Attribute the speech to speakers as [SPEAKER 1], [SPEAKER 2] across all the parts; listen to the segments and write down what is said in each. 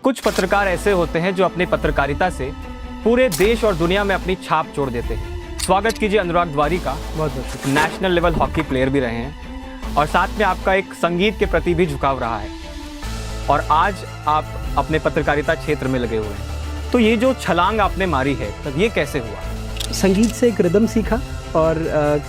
[SPEAKER 1] कुछ पत्रकार ऐसे होते हैं जो अपनी पत्रकारिता से पूरे देश और दुनिया में अपनी छाप छोड़ देते हैं। स्वागत कीजिए अनुराग द्वारी का।
[SPEAKER 2] बहुत बहुत
[SPEAKER 1] नेशनल लेवल हॉकी प्लेयर भी रहे हैं और साथ में आपका एक संगीत के प्रति भी झुकाव रहा है और आज आप अपने पत्रकारिता क्षेत्र में लगे हुए हैं। तो ये जो छलांग आपने मारी है, तब ये कैसे हुआ?
[SPEAKER 2] संगीत से एक रिदम सीखा और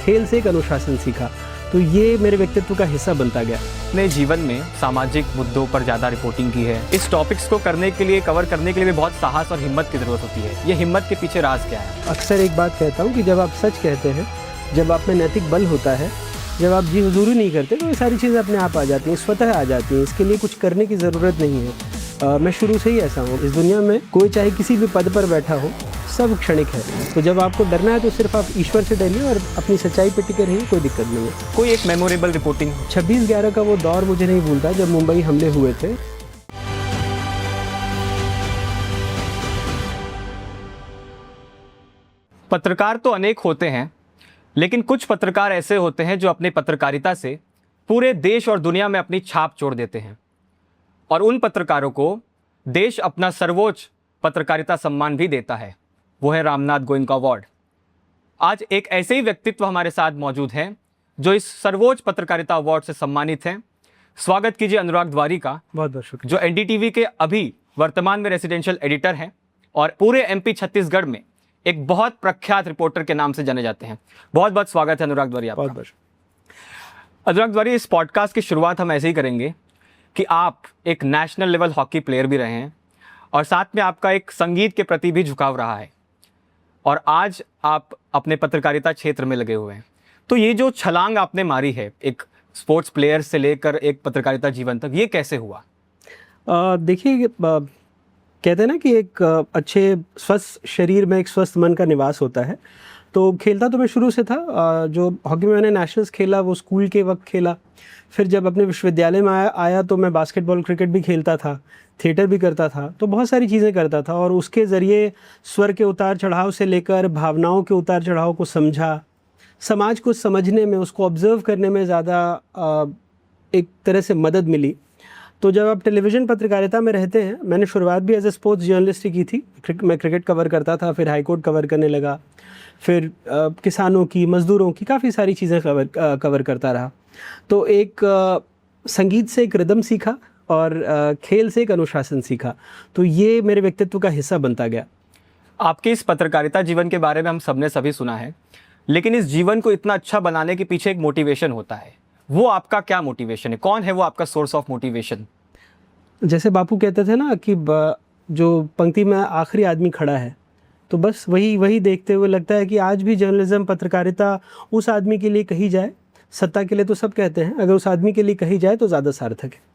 [SPEAKER 2] खेल से एक अनुशासन सीखा, तो ये मेरे व्यक्तित्व का हिस्सा बनता गया।
[SPEAKER 1] अपने जीवन में सामाजिक मुद्दों पर ज़्यादा रिपोर्टिंग की है। इस टॉपिक्स को करने के लिए, कवर करने के लिए भी बहुत साहस और हिम्मत की ज़रूरत होती है। ये हिम्मत के पीछे राज क्या है?
[SPEAKER 2] अक्सर एक बात कहता हूँ कि जब आप सच कहते हैं, जब आप में नैतिक बल होता है, जब आप जी हुजूरी नहीं करते, तो ये सारी चीज़ें अपने आप आ जाती हैं, स्वतः आ जाती हैं। इसके लिए कुछ करने की ज़रूरत नहीं है। मैं शुरू से ही ऐसा हूँ। इस दुनिया में कोई चाहे किसी भी पद पर बैठा हो, सब क्षणिक है। तो जब आपको डरना है तो सिर्फ आप ईश्वर से डरिए और अपनी सच्चाई पे टिके रहिए, कोई दिक्कत नहीं है।
[SPEAKER 3] कोई एक मेमोरेबल रिपोर्टिंग?
[SPEAKER 2] 26/11 का वो दौर मुझे नहीं भूलता जब मुंबई हमले हुए थे।
[SPEAKER 1] पत्रकार तो अनेक होते हैं, लेकिन कुछ पत्रकार ऐसे होते हैं जो अपनी पत्रकारिता से पूरे देश और दुनिया में अपनी छाप छोड़ देते हैं और उन पत्रकारों को देश अपना सर्वोच्च पत्रकारिता सम्मान भी देता है। वो है रामनाथ गोयनका अवार्ड। आज एक ऐसे ही व्यक्तित्व हमारे साथ मौजूद हैं जो इस सर्वोच्च पत्रकारिता अवार्ड से सम्मानित हैं। स्वागत कीजिए अनुराग द्वारी का।
[SPEAKER 2] बहुत बहुत शुक्रिया।
[SPEAKER 1] जो एनडीटीवी के अभी वर्तमान में रेसिडेंशियल एडिटर हैं और पूरे एमपी छत्तीसगढ़ में एक बहुत प्रख्यात रिपोर्टर के नाम से जाने जाते हैं। बहुत बहुत स्वागत है अनुराग द्वारी आपका।
[SPEAKER 2] बहुत बहुत।
[SPEAKER 1] अनुराग द्वारी, इस पॉडकास्ट की शुरुआत हम ऐसे ही करेंगे कि आप एक नेशनल लेवल हॉकी प्लेयर भी रहे हैं और साथ में आपका एक संगीत के प्रति भी झुकाव रहा है और आज आप अपने पत्रकारिता क्षेत्र में लगे हुए हैं। तो ये जो छलांग आपने मारी है, एक स्पोर्ट्स प्लेयर से लेकर एक पत्रकारिता जीवन तक, ये कैसे हुआ?
[SPEAKER 2] देखिए, कहते हैं ना कि एक अच्छे स्वस्थ शरीर में एक स्वस्थ मन का निवास होता है। तो खेलता तो मैं शुरू से था। जो हॉकी में मैंने नेशनल्स खेला वो स्कूल के वक्त खेला। फिर जब अपने विश्वविद्यालय में आया तो मैं बास्केटबॉल, क्रिकेट भी खेलता था, थिएटर भी करता था, तो बहुत सारी चीज़ें करता था और उसके ज़रिए स्वर के उतार चढ़ाव से लेकर भावनाओं के उतार चढ़ाव को समझा। समाज को समझने में, उसको ऑब्ज़र्व करने में ज़्यादा एक तरह से मदद मिली। तो जब आप टेलीविज़न पत्रकारिता में रहते हैं, मैंने शुरुआत भी एज ए स्पोर्ट्स जर्नलिस्ट की थी। मैं क्रिकेट कवर करता था, फिर हाई कोर्ट कवर करने लगा, फिर किसानों की, मज़दूरों की काफ़ी सारी चीज़ें कवर करता रहा। तो एक संगीत से एक रिदम सीखा और खेल से एक अनुशासन सीखा, तो ये मेरे व्यक्तित्व का हिस्सा बनता गया।
[SPEAKER 1] आपके इस पत्रकारिता जीवन के बारे में हम सबने सभी सुना है, लेकिन इस जीवन को इतना अच्छा बनाने के पीछे एक मोटिवेशन होता है। वो आपका क्या मोटिवेशन है? कौन है वो आपका सोर्स ऑफ मोटिवेशन?
[SPEAKER 2] जैसे बापू कहते थे ना कि जो पंक्ति में आखिरी आदमी खड़ा है, तो बस वही देखते हुए लगता है कि आज भी जर्नलिज्म, पत्रकारिता उस आदमी के लिए कही जाए, सत्ता के लिए तो सब कहते हैं, अगर उस आदमी के लिए कही जाए तो ज़्यादा सार्थक है।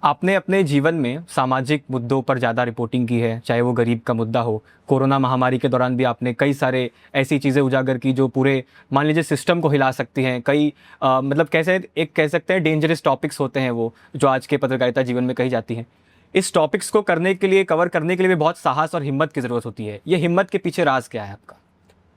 [SPEAKER 1] आपने अपने जीवन में सामाजिक मुद्दों पर ज़्यादा रिपोर्टिंग की है, चाहे वो गरीब का मुद्दा हो। कोरोना महामारी के दौरान भी आपने कई सारे ऐसी चीज़ें उजागर की जो पूरे, मान लीजिए, सिस्टम को हिला सकती हैं। कई मतलब कैसे एक कह सकते हैं डेंजरस टॉपिक्स होते हैं वो, जो आज के पत्रकारिता जीवन में कही जाती हैं। इस टॉपिक्स को करने के लिए, कवर करने के लिए भी बहुत साहस और हिम्मत की ज़रूरत होती है। ये हिम्मत के पीछे राज क्या है आपका?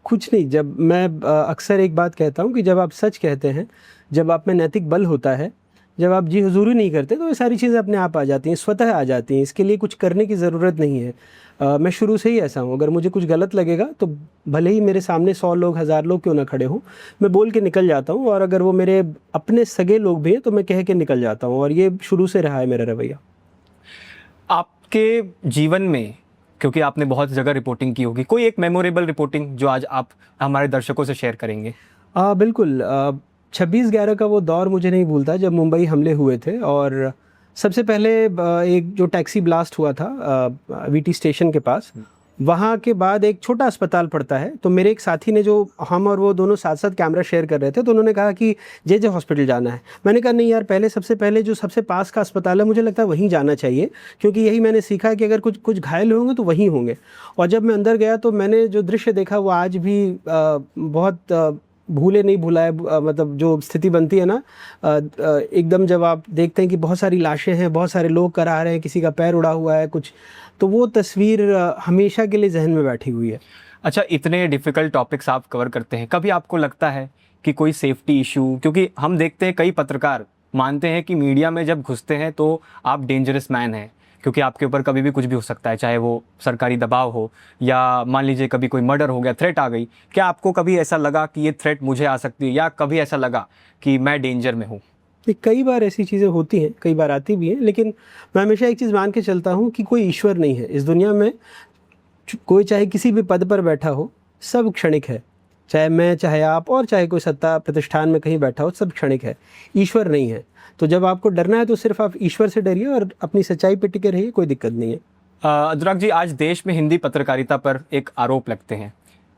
[SPEAKER 2] कुछ नहीं। जब मैं अक्सर एक बात कहता हूँ कि जब आप सच कहते हैं, जब आप में नैतिक बल होता है, जब आप जी हुजूरी नहीं करते, तो ये सारी चीज़ें अपने आप आ जाती हैं, स्वतः आ जाती हैं। इसके लिए कुछ करने की ज़रूरत नहीं है। मैं शुरू से ही ऐसा हूँ। अगर मुझे कुछ गलत लगेगा तो भले ही मेरे सामने 100 लोग, 1000 लोग क्यों ना खड़े हों, मैं बोल के निकल जाता हूँ। और अगर वो मेरे अपने सगे लोग भी हैं तो मैं कह के निकल जाता हूँ, और ये शुरू से रहा है मेरा रवैया।
[SPEAKER 1] आपके जीवन में, क्योंकि आपने बहुत जगह रिपोर्टिंग की होगी, कोई एक मेमोरेबल रिपोर्टिंग जो आज आप हमारे दर्शकों से शेयर करेंगे?
[SPEAKER 2] बिल्कुल। 26/11 का वो दौर मुझे नहीं भूलता जब मुंबई हमले हुए थे। और सबसे पहले एक जो टैक्सी ब्लास्ट हुआ था वीटी स्टेशन के पास, वहाँ के बाद एक छोटा अस्पताल पड़ता है। तो मेरे एक साथी ने, जो हम और वो दोनों साथ साथ कैमरा शेयर कर रहे थे, तो उन्होंने कहा कि जे हॉस्पिटल जाना है। मैंने कहा नहीं यार, सबसे पहले जो सबसे पास का अस्पताल है, मुझे लगता है वहीं जाना चाहिए, क्योंकि यही मैंने सीखा है कि अगर कुछ घायल होंगे तो वहीं होंगे। और जब मैं अंदर गया तो मैंने जो दृश्य देखा वो आज भी बहुत भूले नहीं भूला है। मतलब जो स्थिति बनती है ना, एकदम जब आप देखते हैं कि बहुत सारी लाशें हैं, बहुत सारे लोग करा रहे हैं, किसी का पैर उड़ा हुआ है कुछ, तो वो तस्वीर हमेशा के लिए जहन में बैठी हुई है।
[SPEAKER 1] अच्छा, इतने डिफ़िकल्ट टॉपिक्स आप कवर करते हैं, कभी आपको लगता है कि कोई सेफ्टी इशू? क्योंकि हम देखते हैं कई पत्रकार मानते हैं कि मीडिया में जब घुसते हैं तो आप डेंजरस मैन हैं, क्योंकि आपके ऊपर कभी भी कुछ भी हो सकता है, चाहे वो सरकारी दबाव हो या मान लीजिए कभी कोई मर्डर हो गया, थ्रेट आ गई। क्या आपको कभी ऐसा लगा कि ये थ्रेट मुझे आ सकती है, या कभी ऐसा लगा कि मैं डेंजर में हूँ?
[SPEAKER 2] कई बार ऐसी चीज़ें होती हैं, कई बार आती भी हैं, लेकिन मैं हमेशा एक चीज़ मान के चलता हूँ कि कोई ईश्वर नहीं है इस दुनिया में। कोई चाहे किसी भी पद पर बैठा हो, सब क्षणिक है। चाहे मैं, चाहे आप, और चाहे कोई सत्ता प्रतिष्ठान में कहीं बैठा हो, सब क्षणिक है, ईश्वर नहीं है। तो जब आपको डरना है तो सिर्फ आप ईश्वर से डरिए और अपनी सच्चाई पे टिके रहिए, कोई दिक्कत नहीं है।
[SPEAKER 1] अनुराग जी, आज देश में हिंदी पत्रकारिता पर एक आरोप लगते हैं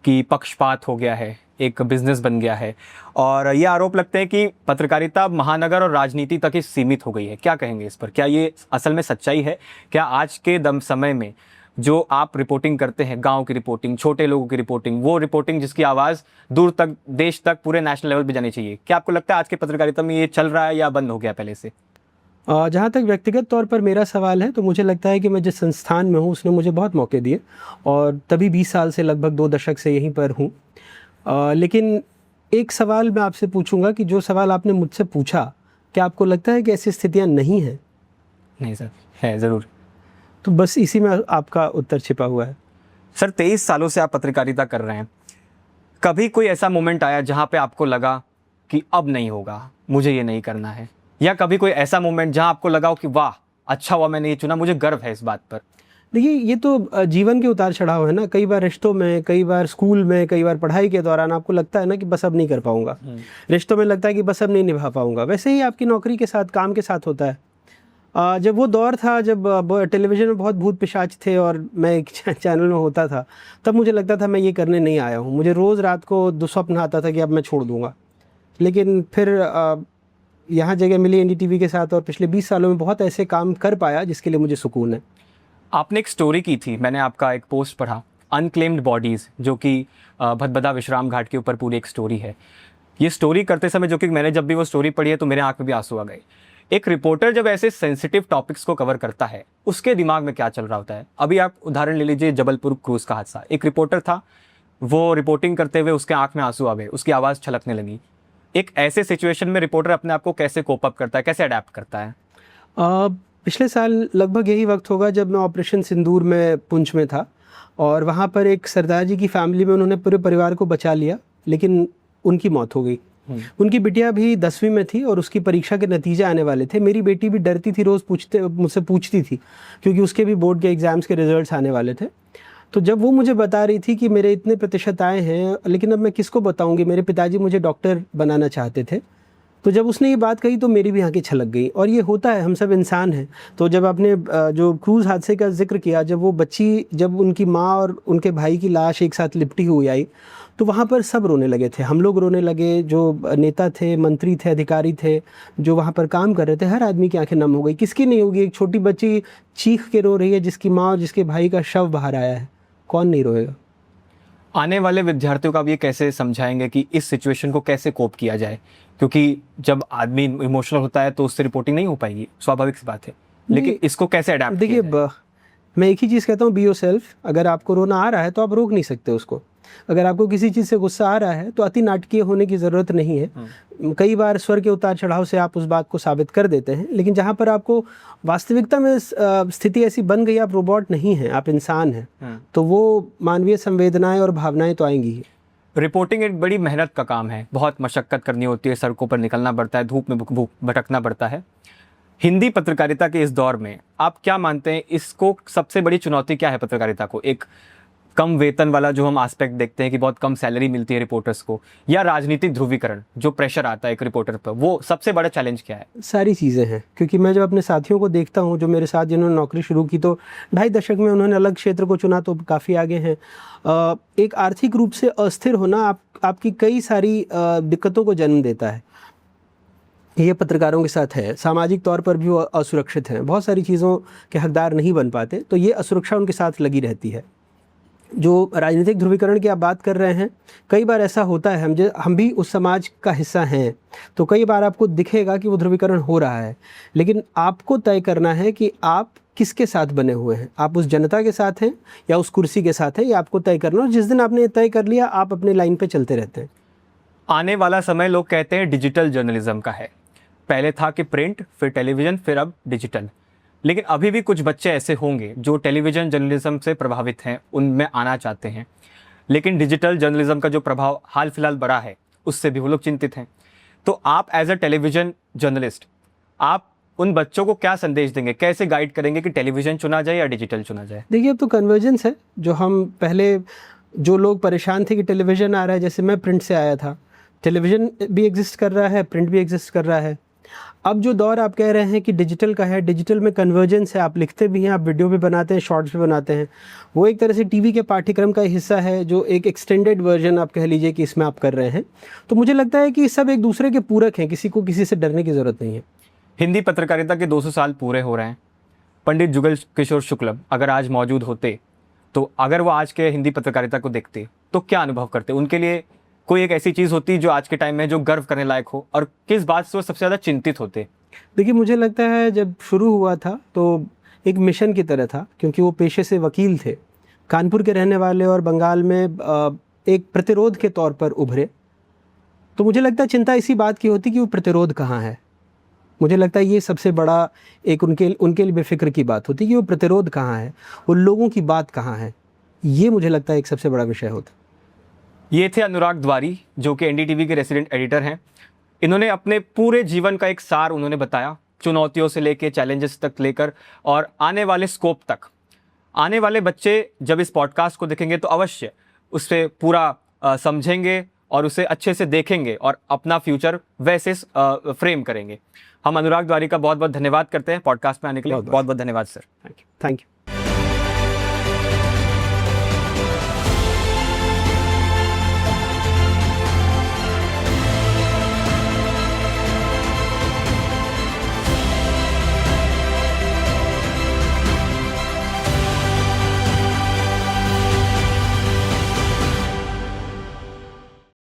[SPEAKER 1] कि पक्षपात हो गया है, एक बिजनेस बन गया है, और ये आरोप लगते हैं कि पत्रकारिता महानगर और राजनीति तक ही सीमित हो गई है। क्या कहेंगे इस पर? क्या ये असल में सच्चाई है? क्या आज के दम समय में जो आप रिपोर्टिंग करते हैं, गांव की रिपोर्टिंग, छोटे लोगों की रिपोर्टिंग, वो रिपोर्टिंग जिसकी आवाज़ दूर तक, देश तक, पूरे नेशनल लेवल पे जानी चाहिए, क्या आपको लगता है आज के पत्रकारिता में ये चल रहा है या बंद हो गया पहले से?
[SPEAKER 2] जहाँ तक व्यक्तिगत तौर पर मेरा सवाल है, तो मुझे लगता है कि मैं जिस संस्थान में हूँ उसने मुझे बहुत मौके दिए, और तभी 20 साल से, लगभग 2 दशक से यहीं पर हूँ। लेकिन एक सवाल मैं आपसे पूछूंगा कि जो सवाल आपने मुझसे पूछा, क्या आपको लगता है कि ऐसी स्थितियाँ नहीं हैं?
[SPEAKER 1] नहीं सर, है ज़रूर।
[SPEAKER 2] तो बस इसी में आपका उत्तर छिपा हुआ है।
[SPEAKER 1] सर, 23 सालों से आप पत्रकारिता कर रहे हैं, कभी कोई ऐसा मोमेंट आया जहाँ पे आपको लगा कि अब नहीं होगा, मुझे ये नहीं करना है? या कभी कोई ऐसा मोमेंट जहाँ आपको लगा हो कि वाह, अच्छा हुआ मैंने ये चुना, मुझे गर्व है इस बात पर?
[SPEAKER 2] देखिए, ये तो जीवन के उतार चढ़ाव है ना। कई बार रिश्तों में, कई बार स्कूल में, कई बार पढ़ाई के दौरान आपको लगता है ना कि बस अब नहीं कर पाऊंगा। रिश्तों में लगता है कि बस अब नहीं निभा पाऊंगा। वैसे ही आपकी नौकरी के साथ, काम के साथ होता है। जब वो दौर था जब टेलीविज़न में बहुत भूत पिशाच थे और मैं एक चैनल में होता था, तब मुझे लगता था मैं ये करने नहीं आया हूँ। मुझे रोज़ रात को दुस्वप्न आता था कि अब मैं छोड़ दूँगा। लेकिन फिर यहाँ जगह मिली एनडीटीवी के साथ, और पिछले 20 सालों में बहुत ऐसे काम कर पाया जिसके लिए मुझे सुकून है।
[SPEAKER 1] आपने एक स्टोरी की थी, मैंने आपका एक पोस्ट पढ़ा, अनक्लेम्ड बॉडीज़, जो कि भदभदा विश्राम घाट के ऊपर पूरी एक स्टोरी है। ये स्टोरी करते समय, जो कि मैंने जब भी वो स्टोरी पढ़ी है तो मेरे आँख में भी आंसू आ गए। एक रिपोर्टर जब ऐसे सेंसिटिव टॉपिक्स को कवर करता है, उसके दिमाग में क्या चल रहा होता है? अभी आप उदाहरण ले लीजिए जबलपुर क्रूज़ का हादसा। एक रिपोर्टर था, वो रिपोर्टिंग करते हुए उसके आँख में आंसू आ गए, उसकी आवाज़ छलकने लगी। एक ऐसे सिचुएशन में रिपोर्टर अपने आप को कैसे कोप अप करता है, कैसे अडेप्ट करता है?
[SPEAKER 2] पिछले साल लगभग यही वक्त होगा जब मैं ऑपरेशन सिंदूर में पुंछ में था, और वहाँ पर एक सरदार जी की फैमिली में उन्होंने पूरे परिवार को बचा लिया, लेकिन उनकी मौत हो गई। उनकी बिटिया भी 10वीं में थी और उसकी परीक्षा के नतीजे आने वाले थे। मेरी बेटी भी डरती थी, रोज़ मुझसे पूछती थी, क्योंकि उसके भी बोर्ड के एग्ज़ाम्स के रिजल्ट्स आने वाले थे। तो जब वो मुझे बता रही थी कि मेरे इतने प्रतिशत आए हैं, लेकिन अब मैं किसको बताऊंगी, मेरे पिताजी मुझे डॉक्टर बनाना चाहते थे। तो जब उसने ये बात कही तो मेरी भी आंखें छलक गई। और ये होता है, हम सब इंसान हैं। तो जब आपने जो क्रूज़ हादसे का जिक्र किया, जब वो बच्ची, जब उनकी माँ और उनके भाई की लाश एक साथ लिपटी हुई आई, तो वहाँ पर सब रोने लगे थे। हम लोग रोने लगे, जो नेता थे, मंत्री थे, अधिकारी थे, जो वहाँ पर काम कर रहे थे, हर आदमी की आंखें नम हो गई। किसकी नहीं होगी? एक छोटी बच्ची चीख के रो रही है जिसकी माँ और जिसके भाई का शव बाहर आया है, कौन नहीं रोएगा?
[SPEAKER 1] आने वाले विद्यार्थियों का आप ये कैसे समझाएंगे कि इस सिचुएशन को कैसे कोप किया जाए? क्योंकि जब आदमी इमोशनल होता है तो उससे रिपोर्टिंग नहीं हो पाएगी, स्वाभाविक सी बात है, लेकिन इसको कैसे अडेप्ट किया जाए?
[SPEAKER 2] देखिए, मैं एक ही चीज़ कहता हूँ, बी योरसेल्फ। अगर आपको रोना आ रहा है तो आप रोक नहीं सकते उसको। अगर आपको किसी चीज़ से गुस्सा आ रहा है तो अति नाटकीय होने की ज़रूरत नहीं है। कई बार स्वर के उतार चढ़ाव से आप उस बात को साबित कर देते हैं, लेकिन जहाँ पर आपको वास्तविकता में स्थिति ऐसी बन गई, आप रोबोट नहीं हैं, आप इंसान हैं, तो वो मानवीय संवेदनाएं और भावनाएं तो आएंगी ही।
[SPEAKER 1] रिपोर्टिंग एक बड़ी मेहनत का काम है, बहुत मशक्क़त करनी होती है, सड़कों पर निकलना पड़ता है, धूप में भटकना पड़ता है। हिंदी पत्रकारिता के इस दौर में आप क्या मानते हैं, इसको सबसे बड़ी चुनौती क्या है पत्रकारिता को? एक कम वेतन वाला जो हम एस्पेक्ट देखते हैं कि बहुत कम सैलरी मिलती है रिपोर्टर्स को, या राजनीतिक ध्रुवीकरण, जो प्रेशर आता है एक रिपोर्टर पर, वो सबसे बड़ा चैलेंज क्या है?
[SPEAKER 2] सारी चीज़ें हैं, क्योंकि मैं जब अपने साथियों को देखता हूं जो मेरे साथ जिन्होंने नौकरी शुरू की, तो 2.5 दशक में उन्होंने अलग क्षेत्र को चुना, तो काफ़ी आगे हैं। एक आर्थिक रूप से अस्थिर होना आपकी कई सारी दिक्कतों को जन्म देता है। ये पत्रकारों के साथ है। सामाजिक तौर पर भी वो असुरक्षित हैं, बहुत सारी चीज़ों के हकदार नहीं बन पाते, तो ये असुरक्षा उनके साथ लगी रहती है। जो राजनीतिक ध्रुवीकरण की आप बात कर रहे हैं, कई बार ऐसा होता है, हम भी उस समाज का हिस्सा हैं, तो कई बार आपको दिखेगा कि वो ध्रुवीकरण हो रहा है, लेकिन आपको तय करना है कि आप किसके साथ बने हुए हैं। आप उस जनता के साथ हैं या उस कुर्सी के साथ हैं, ये आपको तय करना। और जिस दिन आपने तय कर लिया, आप अपने लाइन पे चलते रहते हैं।
[SPEAKER 1] आने वाला समय लोग कहते हैं डिजिटल जर्नलिज्म का है। पहले था कि प्रिंट, फिर टेलीविज़न, फिर अब डिजिटल। लेकिन अभी भी कुछ बच्चे ऐसे होंगे जो टेलीविज़न जर्नलिज्म से प्रभावित हैं, उनमें आना चाहते हैं, लेकिन डिजिटल जर्नलिज्म का जो प्रभाव हाल फिलहाल बढ़ा है उससे भी वो लोग चिंतित हैं। तो आप एज अ टेलीविज़न जर्नलिस्ट, आप उन बच्चों को क्या संदेश देंगे, कैसे गाइड करेंगे कि टेलीविज़न चुना जाए या डिजिटल चुना जाए?
[SPEAKER 2] देखिए, अब तो कन्वर्जेंस है। जो हम पहले जो लोग परेशान थे कि टेलीविज़न आ रहा है, जैसे मैं प्रिंट से आया था, टेलीविज़न भी एग्जिस्ट कर रहा है, प्रिंट भी एग्जिस्ट कर रहा है। अब जो दौर आप कह रहे हैं कि डिजिटल का है, डिजिटल में कन्वर्जेंस है, आप लिखते भी हैं, आप वीडियो भी बनाते हैं, शॉर्ट्स भी बनाते हैं। वो एक तरह से टीवी के पाठ्यक्रम का हिस्सा है, जो एक एक्सटेंडेड वर्जन आप कह लीजिए कि इसमें आप कर रहे हैं। तो मुझे लगता है कि सब एक दूसरे के पूरक हैं, किसी को किसी से डरने की ज़रूरत नहीं है।
[SPEAKER 1] हिंदी पत्रकारिता के 200 साल पूरे हो रहे हैं। पंडित जुगल किशोर शुक्ल अगर आज मौजूद होते, तो अगर वो आज के हिंदी पत्रकारिता को देखते तो क्या अनुभव करते? उनके लिए कोई एक ऐसी चीज़ होती जो आज के टाइम में जो गर्व करने लायक हो, और किस बात से वो सबसे ज़्यादा चिंतित होते?
[SPEAKER 2] देखिए, मुझे लगता है जब शुरू हुआ था तो एक मिशन की तरह था, क्योंकि वो पेशे से वकील थे, कानपुर के रहने वाले, और बंगाल में एक प्रतिरोध के तौर पर उभरे। तो मुझे लगता है चिंता इसी बात की होती कि वो प्रतिरोध कहाँ है। मुझे लगता है ये सबसे बड़ा एक उनके लिए बेफिक्र की बात होती कि वो प्रतिरोध कहाँ है, वो लोगों की बात कहाँ है। ये मुझे लगता है एक सबसे बड़ा विषय होता।
[SPEAKER 1] ये थे अनुराग द्वारी, जो कि एनडीटीवी के रेसिडेंट एडिटर हैं। इन्होंने अपने पूरे जीवन का एक सार उन्होंने बताया, चुनौतियों से लेकर चैलेंजेस तक लेकर और आने वाले स्कोप तक। आने वाले बच्चे जब इस पॉडकास्ट को देखेंगे तो अवश्य उससे पूरा समझेंगे और उसे अच्छे से देखेंगे और अपना फ्यूचर वैसे फ्रेम करेंगे। हम अनुराग द्वारी का बहुत बहुत धन्यवाद करते हैं पॉडकास्ट में आने के लिए। बहुत बहुत धन्यवाद सर।
[SPEAKER 2] Thank you.